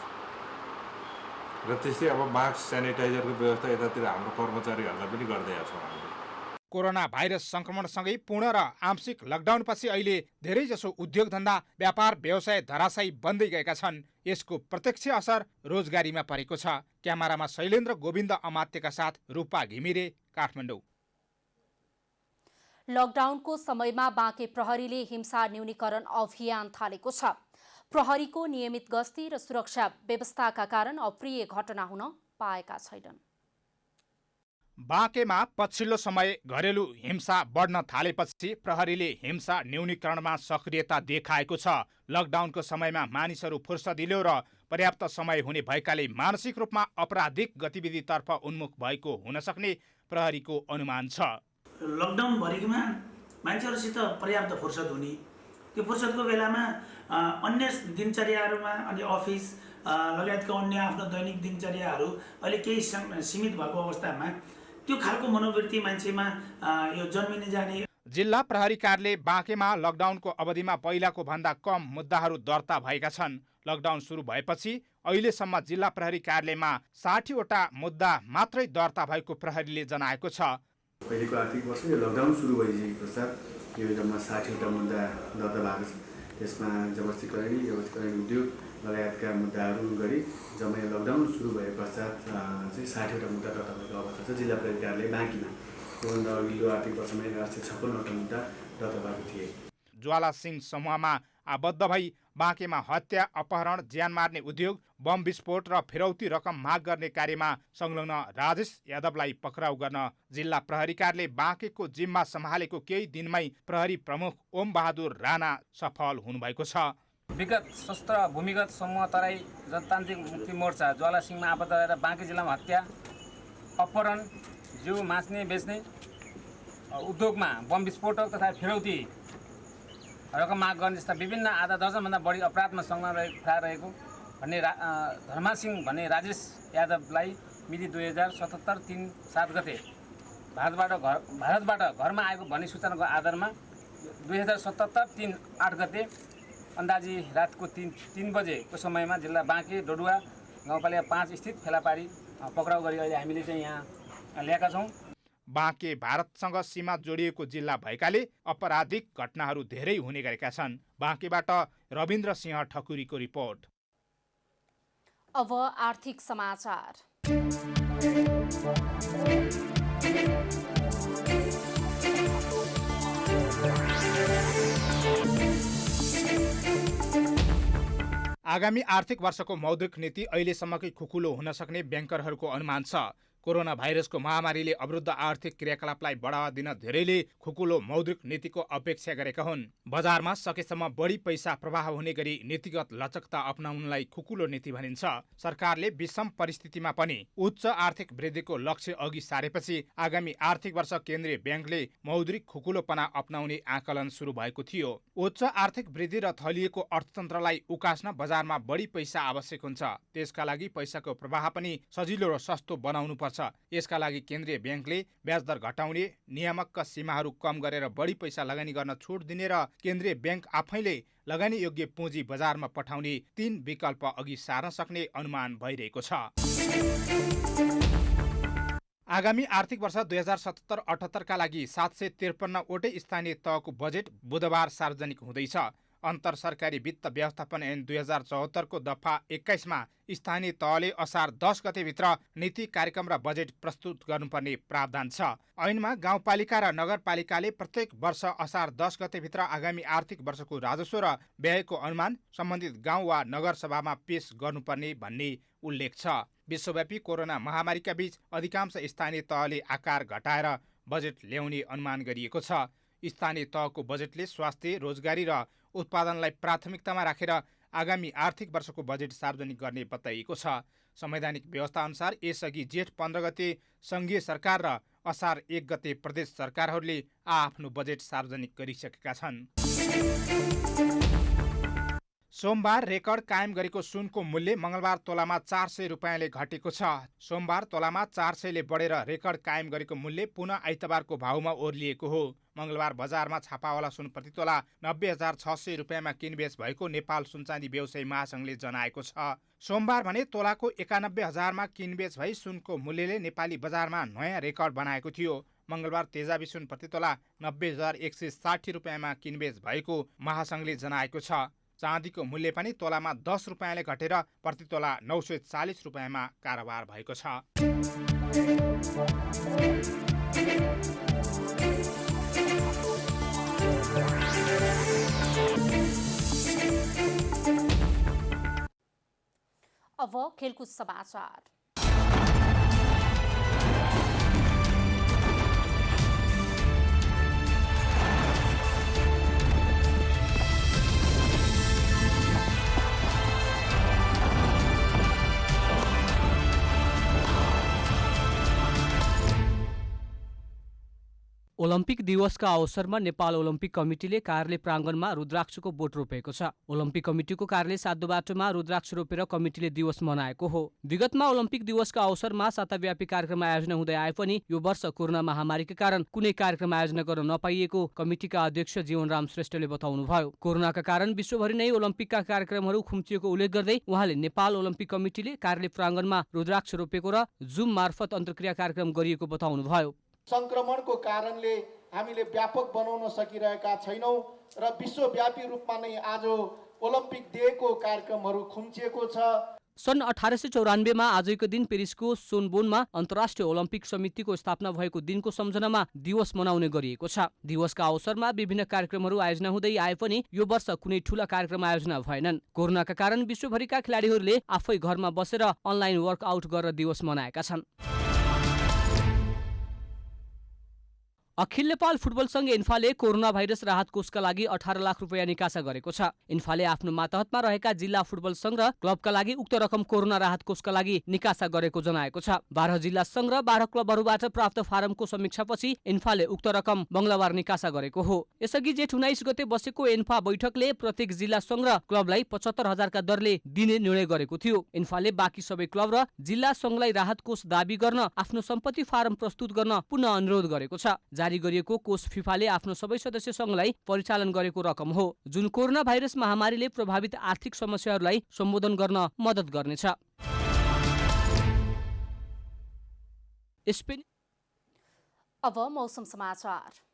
र त्यस्तै अब मास्क सेनिटाइजरको व्यवस्था यतातिर हाम्रो कर्मचारीहरूलाई पनि गर्दैका छौँ हामीले। कोरोना भाइरस संक्रमणसँगै पूर्ण र आंशिक लकडाउनपछि अहिले धेरैजसो उद्योग धन्दा, व्यापार व्यवसाय धराशायी बन्दै गएका छन्। यसको प्रत्यक्ष असर रोजगारीमा परेको छ। क्यामेरामा शैलेन्द्र गोविन्द अमात्यका साथ रूपा घिमिरे, काठमाडौँ। लकडाउनको समयमा बाँके प्रहरीले हिंसा न्यूनीकरण अभियान थालेको छ। प्रहरीको नियमित गस्ती र सुरक्षा व्यवस्थाका कारण अप्रिय घटना हुन पाएका छैनन्। बाँकेमा पछिल्लो समय घरेलु हिंसा बढ्न थालेपछि प्रहरीले हिंसा न्यूनीकरणमा सक्रियता देखाएको छ। लकडाउनको समयमा मानिसहरू फुर्सदिलो र पर्याप्त समय हुने भएकाले मानसिक रूपमा आपराधिक गतिविधितर्फ उन्मुख भएको हुन सक्ने प्रहरीको अनुमान छ। लकडाउन भरिमा मान्छेहरूसित पर्याप्त फुर्सद हुने, त्यो फुर्सदको बेलामा अन्य दिनचर्याहरूमा अनि अफिस लगायतका अन्य आफ्नो दैनिक दिनचर्याहरू अहिले केही सीमित भएको अवस्थामा त्यो खालको मनोवृत्ति मान्छेमा यो जन्मिने जाने। जिल्ला प्रहरी कार्यालय बाँकेमा लकडाउनको अवधिमा पहिलाको भन्दा कम मुद्दाहरू दर्ता भएका छन्। लकडाउन सुरु भएपछि अहिलेसम्म जिल्ला प्रहरी कार्यालयमा 60वटा मुद्दा मात्रै दर्ता भएको प्रहरीले जनाएको छ। पहिलेको आर्थिक वर्ष यो लकडाउन सुरु भइसके पश्चात यो जम्मा 60वटा मुद्दा दर्ता भएको छ। त्यसमा जबरजस्ती उद्योग लगायतका मुद्दाहरू गरी जम्मै लकडाउन सुरु भए पश्चात चाहिँ 60वटा मुद्दा दर्ता भएको अवस्था छ। जिल्ला प्रहरी कार्यालय बाँकीमा योभन्दा अघिल्लो आर्थिक वर्षमा 856वटा मुद्दा दर्ता भएको थिए। ज्वाला सिंह समूहमा आबद्ध भई बाँकेमा हत्या, अपहरण, ज्यान मार्ने उद्योग, बम विस्फोट र फिरौती रकम माग गर्ने कार्यमा संलग्न राजेश यादवलाई पक्राउ गर्न जिल्ला प्रहरी कार्यालय बाँकेको जिम्मा सम्हालेको केही दिनमै प्रहरी प्रमुख ओम बहादुर राणा सफल हुनुभएको छ। विगत सशस्त्र भूमिगत समूह तराई जनतान्त्रिक मुक्ति मोर्चा ज्वाला सिंहमा आबद्ध रहेर बाँके जिल्लामा हत्या, अपहरण, जिउ मास्ने बेच्ने, उद्योगमा बम विस्फोटक तथा फिरौती रकम माग गर्ने जस्ता विभिन्न आधा दर्जनभन्दा बढी अपराधमा संलग्न रहेको भन्ने धर्मासिंह भन्ने राजेश यादवलाई मिति 2077 3 7 गते भारतबाट घरमा आएको भन्ने सूचनाको आधारमा 2077 3 8 गते अन्दाजी रातको 3 बजेको समयमा जिल्ला बाँके डोडुवा गाउँपालिका 5 स्थित फेलापारी पक्राउ गरी अहिले हामीले चाहिँ यहाँ ल्याएका छौँ। बाँके भारतसँग सीमा जोडिएको जिल्ला भएकाले अपराधिक घटनाहरू धेरै हुने गरेका छन्। बाँकेबाट रविन्द्र सिंह ठकुरीको रिपोर्ट। अब आर्थिक समाचार। आगामी आर्थिक वर्षको मौद्रिक नीति अहिलेसम्मकै खुकुलो हुन सक्ने ब्याङ्करहरूको अनुमान छ। कोरोना भाइरसको महामारीले अवरुद्ध आर्थिक क्रियाकलापलाई बढावा दिन धेरैले खुकुलो मौद्रिक नीतिको अपेक्षा गरेका हुन्। बजारमा सकेसम्म बढी पैसा प्रवाह हुने गरी नीतिगत लचकता अपनाउनलाई खुकुलो नीति भनिन्छ। सरकारले विषम परिस्थितिमा पनि उच्च आर्थिक वृद्धिको लक्ष्य अघि सारेपछि आगामी आर्थिक वर्ष केन्द्रीय ब्याङ्कले मौद्रिक खुकुलोपना अपनाउने आकलन सुरु भएको थियो। उच्च आर्थिक वृद्धि र थलिएको अर्थतन्त्रलाई उकास्न बजारमा बढी पैसा आवश्यक हुन्छ। त्यसका लागि पैसाको प्रवाह पनि सजिलो र सस्तो बनाउनु पर्छ। यसका लागि केन्द्रीय ब्याङ्कले ब्याज दर घटाउने, नियामकका सीमाहरू कम गरेर बढी पैसा लगानी गर्न छुट दिने र केन्द्रीय ब्याङ्क आफैले लगानी योग्य पुँजी बजारमा पठाउने 3 विकल्प अघि सार्न सक्ने अनुमान भइरहेको छ। आगामी आर्थिक वर्ष 2077-78 का लागि 753 वटै स्थानीय तहको बजेट बुधबार सार्वजनिक हुँदैछ। अन्तर सरकारी वित्त व्यवस्थापन ऐन 2074 को दफा 21 मा स्थानीय तहले असार 10 गते भित्र नीति कार्यक्रम र बजेट प्रस्तुत गर्नुपर्ने प्रावधान छ। ऐनमा गाउँपालिका र नगरपालिकाले प्रत्येक वर्ष असार 10 गते भित्र आगामी आर्थिक वर्षको राजस्व र व्ययको अनुमान सम्बन्धित गाउँ वा नगरसभामा पेश गर्नुपर्ने भन्ने उल्लेख छ। विश्वव्यापी कोरोना महामारीका बीच अधिकांश स्थानीय तहले आकार घटाएर बजेट ल्याउने अनुमान गरिएको छ। स्थानीय तहको बजेटले स्वास्थ्य, रोजगारी र उत्पादनलाई प्राथमिकतामा राखेर आगामी आर्थिक वर्षको बजेट सार्वजनिक गर्ने बताइएको छ। संवैधानिक व्यवस्था अनुसार यसअघि जेठ 15 गते सङ्घीय सरकार र असार 1 गते प्रदेश सरकारहरूले आफ्नो बजेट सार्वजनिक गरिसकेका छन्। सोमबार रेकर्ड कायम गरेको सुनको मूल्य मंगलबार तोलामा 400 रुपियाँले घटेको छ। सोमबार तोलामा 400 ले बढेर रेकर्ड कायम गरेको मूल्य पुनः आइतबारको भाउमा ओर्लिएको हो। मंगलबार बजारमा छापावाला सुन प्रति तोला 90,600 रुपियाँमा किनबेच भएको नेपाल सुनचाँदी व्यवसायी महासंघले जनाएको छ। सोमबार भने तोलाको 91,000मा किनबेच भई सुनको मूल्यले नेपाली बजारमा नयाँ रेकर्ड बनाएको थियो। मंगलबार तेजाबी सुन प्रति तोला 90,160 रुपियाँमा किनबेच भएको महासंघले जनाएको छ। चाँदीको मूल्य पनि तोलामा 10 रुपियाँले घटेर प्रति तोला 940 रुपियाँमा कारोबार भएको छ। अब खेलकुद समाचार। ओलम्पिक दिवसका अवसरमा नेपाल ओलम्पिक कमिटीले कार्यालय प्राङ्गणमा रुद्राक्षको बोट रोपेको छ। ओलम्पिक कमिटीको कार्यालय सातो बाटोमा रुद्राक्ष रोपेर कमिटीले दिवस मनाएको हो। विगतमा ओलम्पिक दिवसका अवसरमा साताव्यापी कार्यक्रम आयोजना हुँदै आए पनि यो वर्ष कोरोना महामारीका कारण कुनै कार्यक्रम आयोजना गर्न नपाइएको कमिटीका अध्यक्ष जीवनराम श्रेष्ठले बताउनुभयो। कोरोनाका कारण विश्वभरि नै ओलम्पिकका कार्यक्रमहरू खुम्चिएको उल्लेख गर्दै उहाँले नेपाल ओलम्पिक कमिटीले कार्यालय प्राङ्गणमा रुद्राक्ष रोपेको र जुम मार्फत अन्तर्क्रिया कार्यक्रम गरिएको बताउनुभयो। संक्रमणको कारणले हामीले व्यापक बनाउन सकिरहेका छैनौँ र विश्वव्यापी रूपमा नै आज ओलम्पिक डेको कार्यक्रमहरू खुम्चिएको छ। सन् 1894 मा आजको दिन पेरिसको सोनबोनमा अन्तर्राष्ट्रिय ओलम्पिक समितिको स्थापना भएको दिनको सम्झनामा दिवस मनाउने गरिएको छ। दिवसका अवसरमा विभिन्न कार्यक्रमहरू आयोजना हुँदै आए पनि यो वर्ष कुनै ठूला कार्यक्रम आयोजना भएनन्। कोरोनाका कारण विश्वभरिका खेलाडीहरूले आफै घरमा बसेर अनलाइन वर्कआउट गरेर दिवस मनाएका छन्। अखिल नेपाल फुटबल संघ इन्फाले कोरोना भाइरस राहत कोषका लागि 18 लाख रुपियाँ निकासा गरेको छ। इन्फाले आफ्नो मातहतमा रहेका जिल्ला फुटबल संघ र क्लबका लागि उक्त रकम कोरोना राहत कोषका लागि निकासा गरेको जनाएको छ। 12 जिल्ला संघ र 12 क्लबहरूबाट प्राप्त फारमको समीक्षापछि इन्फाले उक्त रकम मंगलबार निकासा गरेको हो। यसअघि जेठ 19 गते बसेको इन्फा बैठकले प्रत्येक जिल्ला संघ र क्लबलाई 75,000 का दरले दिने निर्णय गरेको थियो। इन्फाले बाँकी सबै क्लब र जिल्ला संघलाई राहत कोष दाबी गर्न आफ्नो सम्पत्ति फारम प्रस्तुत गर्न पुनः अनुरोध गरेको छ। जारी गरिएको कोष फिफाले आफ्नो सबै सदस्य संघलाई परिचालन गरेको रकम हो, जुन कोरोना भाइरस महामारीले प्रभावित आर्थिक समस्याहरूलाई सम्बोधन गर्न मद्दत गर्नेछ। अब मौसम समाचार।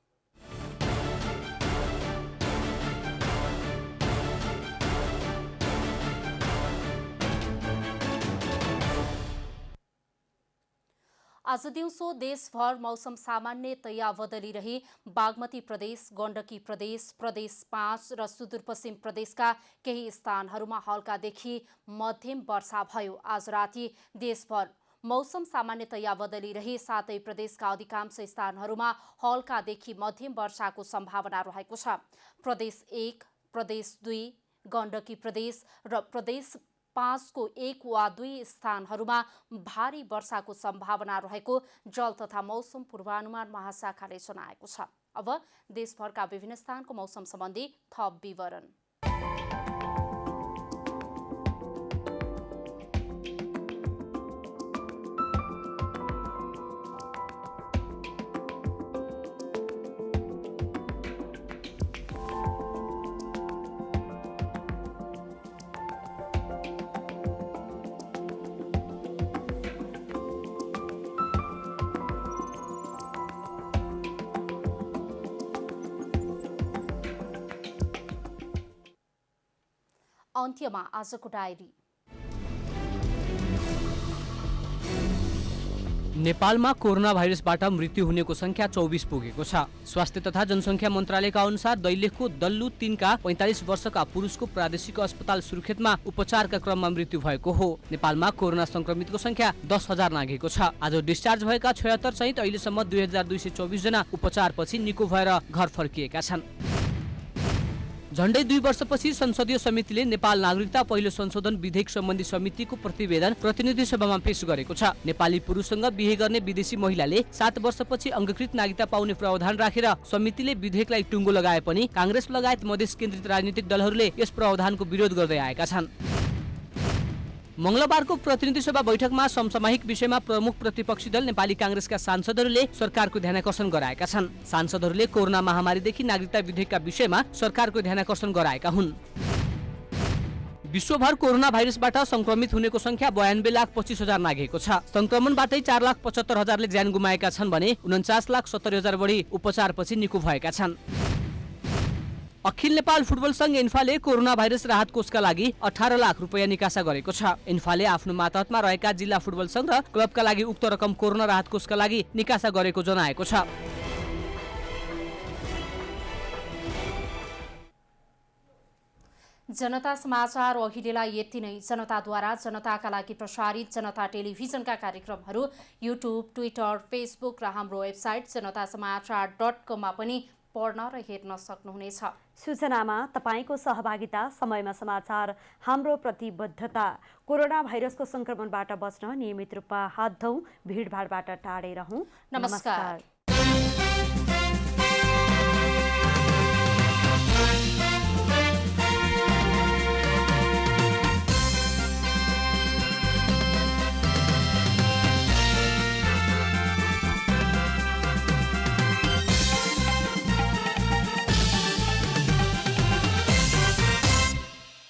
आज दिउँसो देशभर मौसम सामान्यतया बदलिरही बागमती प्रदेश, गण्डकी प्रदेश, प्रदेश 5 र सुदूरपश्चिम प्रदेशका केही स्थानहरूमा हल्कादेखि मध्यम वर्षा भयो। आज राति देशभर मौसम सामान्यतया बदलिरही साथै प्रदेशका अधिकांश स्थानहरूमा हल्कादेखि मध्यम वर्षाको सम्भावना रहेको छ। प्रदेश 1, प्रदेश 2, गण्डकी प्रदेश र प्रदेश 5 को 1 वा 2 स्थानहरूमा भारी वर्षाको सम्भावना रहेको जल तथा मौसम पूर्वानुमान महाशाखाले जनाएको छ। अब देशभरका विभिन्न स्थानको मौसम सम्बन्धी थप विवरण। अन्त्यमा आजको डायरी। नेपालमा कोरोना भाइरसबाट मृत्यु हुनेको संख्या 24 पुगेको छ। स्वास्थ्य तथा जनसंख्या मन्त्रालयका अनुसार दैलेखको दल्लु 3 का 45 वर्षका पुरुषको प्रादेशिक अस्पताल सुर्खेतमा उपचारका क्रममा मृत्यु भएको हो। नेपालमा कोरोना संक्रमितको संख्या 10,000 नाघेको छ। आज डिस्चार्ज भएका 76 सहित अहिलेसम्म 2224 जना उपचारपछि निको भएर घर फर्किएका छन्। झण्डै 2 वर्षपछि संसदीय समितिले नेपाल नागरिकता पहिलो संशोधन विधेयक सम्बन्धी समितिको प्रतिवेदन प्रतिनिधि सभामा पेश गरेको छ। नेपाली पुरुषसँग बिहे गर्ने विदेशी महिलाले 7 वर्षपछि अंगीकृत नागरिकता पाउने प्रावधान राखेर समितिले विधेयकलाई टुङ्गो लगाए पनि कांग्रेस लगायत मधेस केन्द्रित राजनीतिक दलहरूले यस प्रावधानको विरोध गर्दै आएका छन्। मंगलबारको प्रतिनिधि सभा बैठकमा समसामयिक विषयमा प्रमुख प्रतिपक्षी दल नेपाली कांग्रेसका सांसदहरूले सरकारको ध्यानाकर्षण गराएका छन्। सांसदहरूले कोरोना महामारीदेखि नागरिकता विधेयकका विषयमा सरकारको ध्यानाकर्षण गराएका हुन्। विश्वभर कोरोना भाइरसबाट संक्रमित हुनेको संख्या 92,25,000 नाघेको छ। संक्रमणबाटै 4,75,000ले ज्यान गुमाएका छन् भने 49,70,000 बढी उपचारपछि निको भएका छन्। अखिल नेपाल फुटबल संघ इन्फाले कोरोना भाइरस राहत कोषका लागि 18 लाख रुपियाँ निकासा गरेको छ। इन्फाले आफ्नो मातहतमा रहेका जिल्ला फुटबल संघ र क्लबका लागि उक्त रकम कोरोना राहत कोषका लागि निकासा गरेको जनाएको छ। जनता समाचार अहिलेलाई यति नै। जनताद्वारा जनताका लागि प्रसारित जनता टेलिभिजनका कार्यक्रमहरू युट्युब, ट्विटर, फेसबुक र हाम्रो वेबसाइट जनतासमाचार.com मा पनि पढ्न र हेर्न सक्नुहुनेछ। सूचनामा तपाईको सहभागिता, समयमा समाचार हाम्रो प्रतिबद्धता। कोरोना भाइरसको संक्रमणबाट बच्न नियमित रूपमा हात धौँ, भिडभाडबाट टाढै रहौं। नमस्कार।